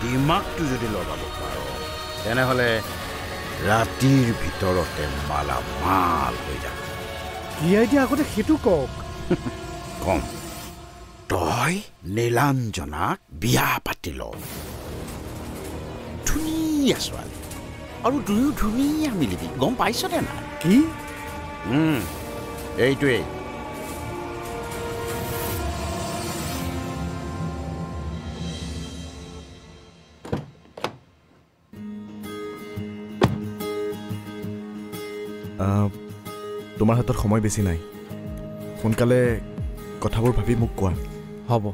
দিমাগটো যদি লগাব পাৰ তেনেহ'লে ৰাতিৰ ভিতৰতে মালামাল হৈ যাব কি আইডিয়া আগতে সেইটো কওক কম তই নীলাঞ্জনাক বিয়া পাতি ল ধুনীয়া ছোৱালী আৰু দুয়ো ধুনীয়া মিলিবি গম পাইছনে নাই কি এইটোৱেই তোমাৰ হাতত সময় বেছি নাই সোনকালে কথাবোৰ ভাবি মোক কোৱা হ'ব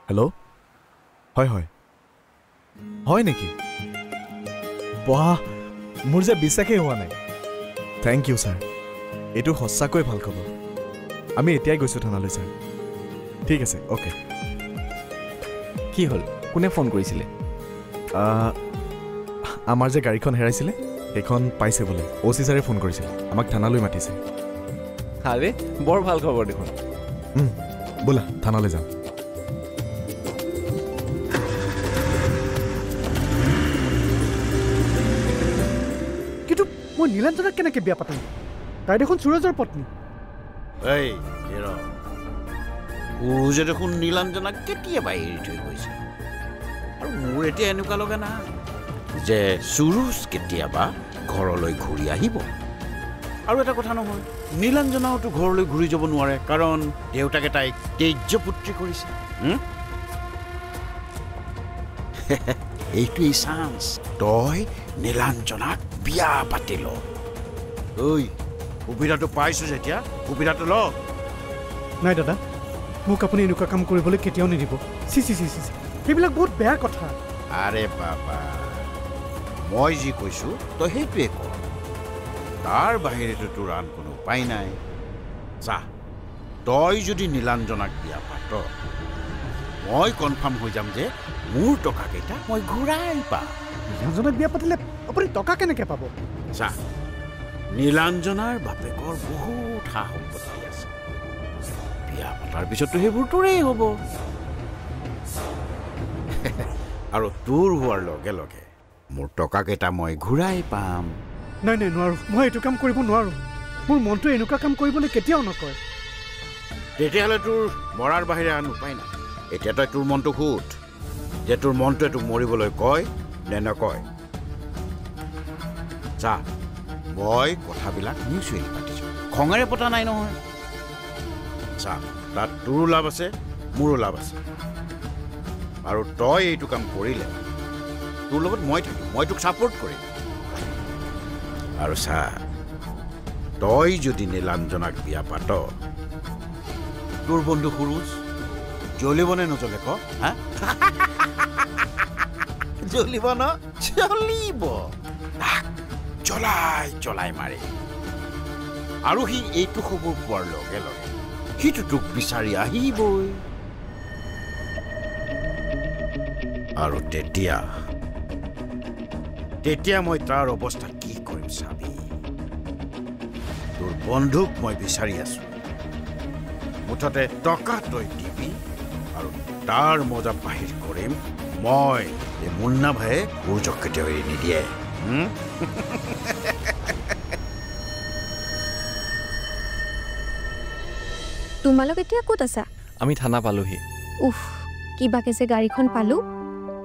হেল্ল' হয় হয় হয় নেকি বাহ মোৰ যে বিশ্বাসেই হোৱা নাই থেংক ইউ ছাৰ এইটো সঁচাকৈ ভাল খবৰ আমি এতিয়াই গৈছোঁ থানালৈ ছাৰ ঠিক আছে অ'কে কি হ'ল কোনে ফোন কৰিছিলে আমাৰ যে গাড়ীখন হেৰাইছিলে সেইখন পাইছে বোলে অ' চি ছাৰে ফোন কৰিছিল আমাক থানালৈ মাতিছে আৰে বৰ ভাল খবৰ দেখোন ব'লা থানালৈ যাম কিন্তু মই নীলাঞ্জনাক কেনেকৈ বিয়া পাতিম তাই দেখোন সুৰজৰ পত্নী এই সুৰজে দেখোন নীলাঞ্জনাক কেতিয়াবা এৰি থৈ গৈছে আৰু মোৰ এতিয়া এনেকুৱা লগা নাই যে সুৰুজ কেতিয়াবা ঘৰলৈ ঘূৰি আহিব আৰু এটা কথা নহয় নীলাঞ্জনাওতো ঘৰলৈ ঘূৰি যাব নোৱাৰে কাৰণ দেউতাকে তাইক তেজ্যপুত্ৰী কৰিছে এইটোৱেই চান্স তই নীলাঞ্জনাক বিয়া পাতি ল ঐ সুবিধাটো পাইছো যেতিয়া সুবিধাটো ল নাই দাদা মোক আপুনি এনেকুৱা কাম কৰিবলৈ কেতিয়াও নিদিব চি চি চি চি সেইবিলাক বহুত বেয়া কথা আৰে বাবা মই যি কৈছো তই সেইটোৱে কৰ তাৰ বাহিৰেতো তোৰ আন কোনো উপায় নাই চা তই যদি নীলাঞ্জনাক বিয়া পাত মই কনফাৰ্ম হৈ যাম যে মোৰ টকাকেইটা মই ঘূৰাই পাম নীলাঞ্জনাক বিয়া পাতিলে আপুনি টকা কেনেকৈ পাব চা নীলাঞ্জনাৰ বাপেকৰ বহুত সা সম্পত্তি আছে বিয়া পতাৰ পিছততো সেইবোৰ তোৰেই হ'ব আৰু তোৰ হোৱাৰ লগে লগে মোৰ টকাকেইটা মই ঘূৰাই পাম নাই নাই নোৱাৰোঁ মই এইটো কাম কৰিব নোৱাৰোঁ মোৰ মনটো এনেকুৱা কাম কৰিবলৈ কেতিয়াও নকয় তেতিয়াহ'লে তোৰ মৰাৰ বাহিৰে আন উপায় নাই এতিয়া তই তোৰ মনটো সোধ যে তোৰ মনটোৱে তোক মৰিবলৈ কয় নে নকয় চা মই কথাবিলাক মিউচুৱেলি পাতিছোঁ খঙেৰে পতা নাই নহয় চা তাত তোৰো লাভ আছে মোৰো লাভ আছে আৰু তই এইটো কাম কৰিলে তোৰ লগত মই থাকিম মই তোক ছাপোৰ্ট কৰিম আৰু চা তই যদি নীলাঞ্জনাক বিয়া পাত তোৰ বন্ধু সুৰুজ জ্বলিব নে নজ্বলে ক হা জ্বলিব ন জ্বলিব তাক জ্বলাই জ্বলাই মাৰে আৰু সি এইটো খবৰ পোৱাৰ লগে লগে সিটো তোক বিচাৰি আহিবই আৰু তেতিয়া মই তাৰ অৱস্থা কি কৰিম চাবি তোৰ বন্ধুক মই বিচাৰি আছো মুঠতে টকা তই দিবি আৰু তাৰ মজা বাহিৰ কৰিম মই এই মুন্না ভাইয়ে সূৰ্যক কেতিয়াও এৰি নিদিয়ে তোমালোক এতিয়া ক'ত আছা আমি থানা পালোহি উফ কিবাকে যে গাড়ীখন পালো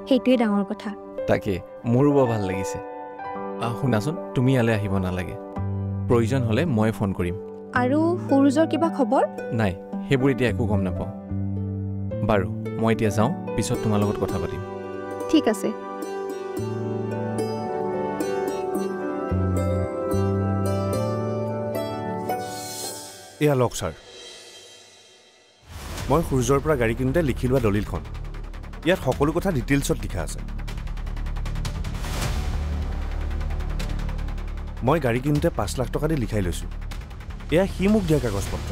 সেইটোৱে ডাঙৰ কথা তাকে মোৰো বৰ ভাল লাগিছে শুনাচোন তুমি ইয়ালৈ আহিব নালাগে প্ৰয়োজন হ'লে মই ফোন কৰিম আৰু সুৰুজৰ কিবা খবৰ নাই সেইবোৰ এতিয়া একো গম নাপাওঁ বাৰু মই এতিয়া যাওঁ পিছত তোমাৰ লগত কথা পাতিম ঠিক আছে এয়া লওক ছাৰ মই সূৰ্যৰ পৰা গাড়ী কিনোতে লিখি লোৱা দলিলখন ইয়াত সকলো কথা ডিটেইলছত লিখা আছে মই গাড়ী কিনোতে 5 লাখ টকা দি লিখাই লৈছোঁ এয়া সি মোক দিয়া কাগজ পত্ৰ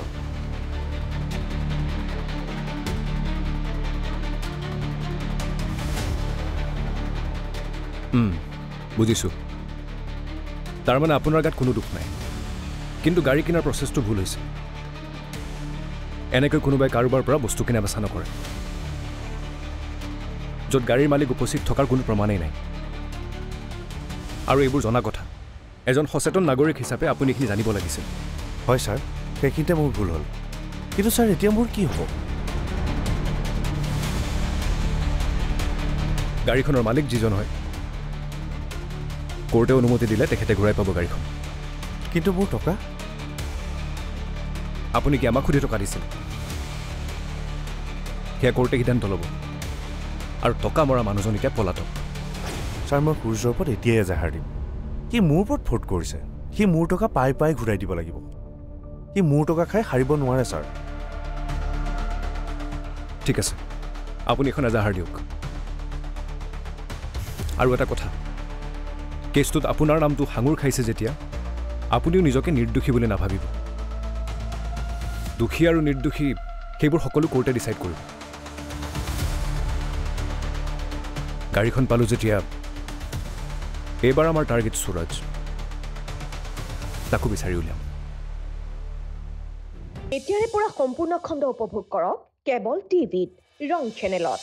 বুজিছোঁ তাৰমানে আপোনাৰ গাত কোনো দুখ নাই কিন্তু গাড়ী কিনাৰ প্ৰচেছটো ভুল হৈছে এনেকৈ কোনোবাই কাৰোবাৰ পৰা বস্তু কিনা বেচা নকৰে য'ত গাড়ীৰ মালিক উপস্থিত থকাৰ কোনো প্ৰমাণেই নাই আৰু এইবোৰ জনা কথা এজন সচেতন নাগৰিক হিচাপে আপুনি এইখিনি জানিব লাগিছিল হয় ছাৰ সেইখিনিতে মোৰ ভুল হ'ল কিন্তু ছাৰ এতিয়া মোৰ কি হ'ব গাড়ীখনৰ মালিক যিজন হয় কোৰ্টে অনুমতি দিলে তেখেতে ঘূৰাই পাব গাড়ীখন কিন্তু মোৰ টকা আপুনি কি আমাক সুধি টকা দিছিল সেয়া কোৰ্টে সিদ্ধান্ত ল'ব আৰু টকা মৰা মানুহজন এতিয়া পলাতক ছাৰ মই সূৰ্যৰ ওপৰত এতিয়াই এজাহাৰ দিম সি মোৰ ওপৰত ফৰ্ট কৰিছে সি মোৰ টকা পাই পাই ঘূৰাই দিব লাগিব সি মোৰ টকা খাই সাৰিব নোৱাৰে ছাৰ ঠিক আছে আপুনি এখন এজাহাৰ দিয়ক আৰু এটা কথা কেছটোত আপোনাৰ নামটো সাঙুৰ খাইছে যেতিয়া আপুনিও নিজকে নিৰ্দোষী বুলি নাভাবিব দোষী আৰু নিৰ্দোষী সেইবোৰ সকলো কোৰ্টে ডিচাইড কৰিব গাড়ীখন পালোঁ যেতিয়া এইবাৰ আমাৰ টাৰ্গেট সুৰজ তাকো বিচাৰি উলিয়াম এতিয়াৰে পৰা সম্পূৰ্ণ খণ্ড উপভোগ কৰক কেবল টিভিত ৰং চেনেলত